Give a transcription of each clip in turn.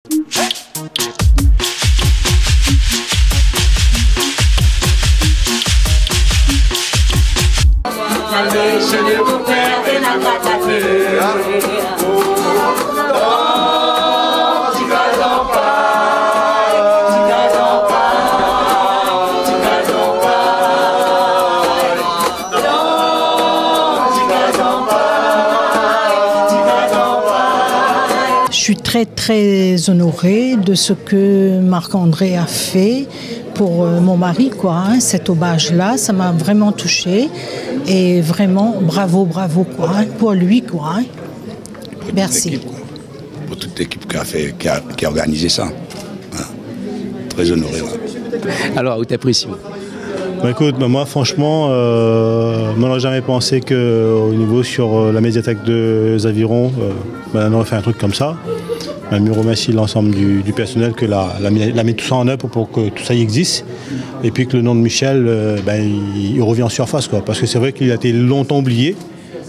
Je suis très honorée de ce que Marc-André a fait pour mon mari, quoi. Hein, cet hommage-là, ça m'a vraiment touchée. Et vraiment, bravo, quoi, hein, pour lui, quoi. Hein. Merci. Pour toute l'équipe qui a organisé ça. Voilà. Très honoré. Ouais. Alors, où t'apprécies? Bah écoute, moi franchement, je n'aurais jamais pensé qu'au niveau sur la médiathèque de Zaviron, on aurait fait un truc comme ça. Je remercie l'ensemble du personnel qui l'a mis tout ça en œuvre pour que tout ça y existe. Et puis que le nom de Michel, il revient en surface, quoi. Parce que c'est vrai qu'il a été longtemps oublié.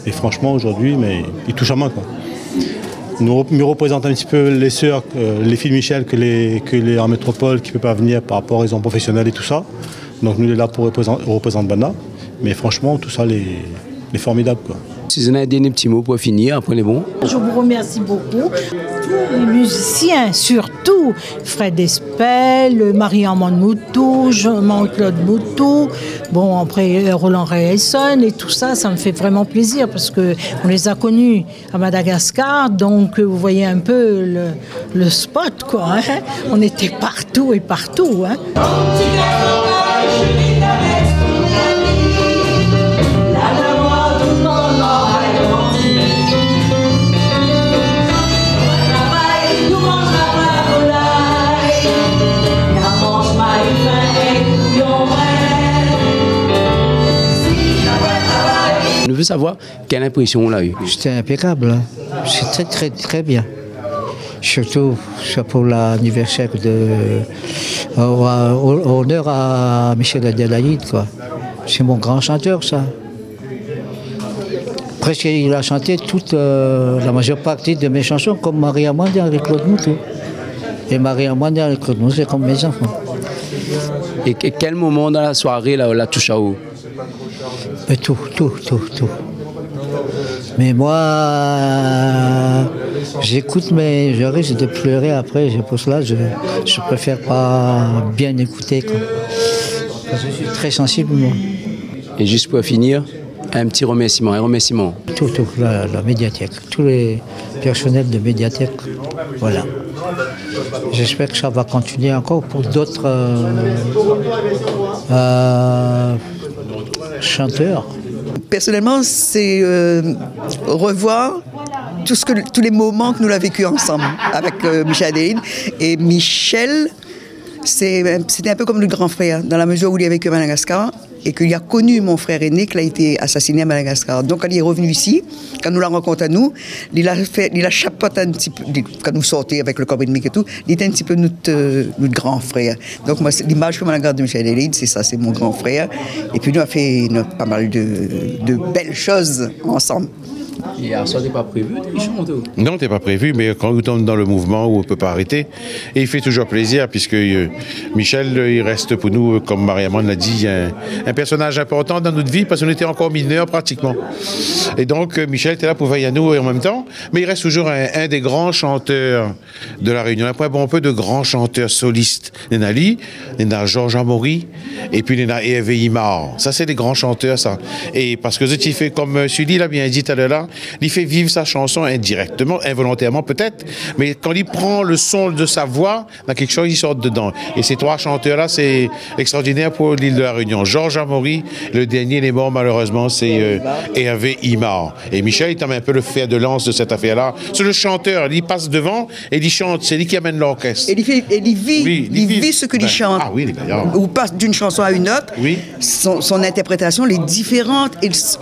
Et franchement, aujourd'hui, il touche à main, quoi. Nous représente un petit peu les sœurs, les filles de Michel que les en métropole qui ne peuvent pas venir par rapport aux raisons professionnelles et tout ça. Donc nous, on est là pour représenter Bana. Mais franchement, tout ça, est formidable, quoi. Si vous avez un dernier petit mot pour finir, après les bons. Je vous remercie beaucoup. Tous les musiciens, surtout Fred Espel, Marie-Armande Moutou, Jean-Claude Moutou, bon, après Roland Réelson et tout ça, ça me fait vraiment plaisir parce qu'on les a connus à Madagascar, donc vous voyez un peu le spot, quoi. Hein. On était partout et partout. Hein. Je veux savoir quelle impression on a eue. C'était impeccable. C'était très bien. Surtout pour l'anniversaire honneur à Michel Adélaïde, quoi. C'est mon grand chanteur, ça. Presque il a chanté toute la majeure partie de mes chansons comme Marie-Amande avec Claude Moutou. Et Marie-Amande avec Claude Moutou, c'est comme mes enfants. Et quel moment dans la soirée la touche à vous? Tout. Mais moi, j'écoute, mais je risque de pleurer après. Pour cela, je préfère pas bien écouter, quoi. Parce que je suis très sensible, moi. Et juste pour finir, un petit remerciement, Tout, la médiathèque, tous les personnels de médiathèque, voilà. J'espère que ça va continuer encore pour d'autres chanteurs. Personnellement, c'est revoir tous les moments que nous avons vécu ensemble avec Michel Adélaïde. Et Michel, c'était un peu comme le grand frère, dans la mesure où il a vécu à Madagascar et qu'il a connu mon frère aîné qui a été assassiné à Madagascar. Donc, quand il est revenu ici, quand nous l'avons rencontré à nous, il a chapeauté un petit peu, quand nous sortions avec le corps ennemi et tout, il était un petit peu notre grand frère. Donc, moi, l'image que je garde de Michel Adélaïde, c'est ça, c'est mon grand frère. Et puis, nous avons fait pas mal de belles choses ensemble. Et ça n'est pas prévu, tu chantes? Non, t'es pas prévu, mais quand on tombe dans le mouvement où on ne peut pas arrêter, et il fait toujours plaisir, puisque Michel, il reste pour nous, comme Marie-Amande l'a dit, un personnage important dans notre vie, parce qu'on était encore mineurs pratiquement. Et donc, Michel était là pour veiller à nous en même temps, mais il reste toujours un des grands chanteurs de la Réunion. Après, bon, un peu de grands chanteurs solistes. Il y a Georges Amaury, et puis il y a Hervé Imard. Ça, c'est des grands chanteurs, ça. Et parce que tu fais, comme Sully l'a bien dit tout à l'heure, il fait vivre sa chanson indirectement, involontairement peut-être, mais quand il prend le son de sa voix, dans quelque chose, il sort dedans. Et ces trois chanteurs-là, c'est extraordinaire pour l'île de la Réunion. Georges Amaury, le dernier, il est mort malheureusement, c'est Hervé Imard. Et Michel, il est un peu le fer de lance de cette affaire-là. C'est le chanteur, il passe devant et il chante, c'est lui qui amène l'orchestre. Et il vit ce qu'il chante. Ah oui, d'ailleurs. Ou passe d'une chanson à une autre, oui. Son interprétation, elle est différente,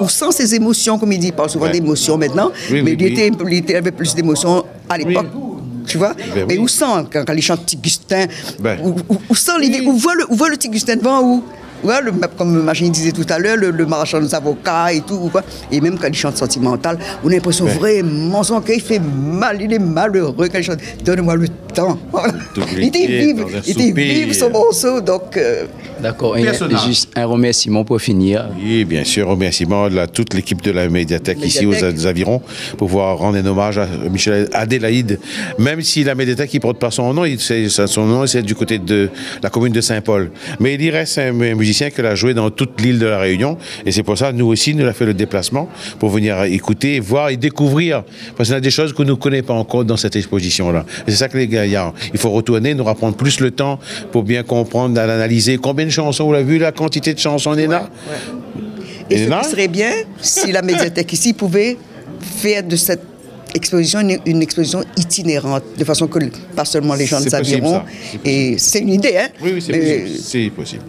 on sent ses émotions, comme il dit, il parle souvent d'émotions maintenant, mais il avait plus d'émotions à l'époque. Tu vois, mais où sent quand il chante Tigustin, où voit le Tigustin devant, où Ouais, comme Magine disait tout à l'heure, le marchand des avocats et tout, quoi. Et même quand il chante sentimental, on a l'impression vraiment son cœur, il fait mal, il est malheureux quand il chante. Donne-moi le temps. Il était vive son morceau, donc... D'accord, et juste un remerciement pour finir. Oui, bien sûr, remerciement à toute l'équipe de la médiathèque ici aux Avirons pour pouvoir rendre un hommage à Michel Adélaïde. Même si la médiathèque ne porte pas son nom, son nom c'est du côté de la commune de Saint-Paul. Mais il y reste un musicien qui a joué dans toute l'île de la Réunion et c'est pour ça nous aussi, nous avons fait le déplacement pour venir écouter, voir et découvrir. Parce qu'il y a des choses que nous ne connaissons pas encore dans cette exposition-là. C'est ça que les gars, il faut retourner, nous reprendre plus le temps pour bien comprendre, analyser combien de chansons, vous l'avez vu, la quantité de chansons est là. Et ce qui serait bien, si la médiathèque ici pouvait faire de cette exposition une exposition itinérante, de façon que pas seulement les gens des Avirons. Et c'est une idée, hein? Oui, c'est possible.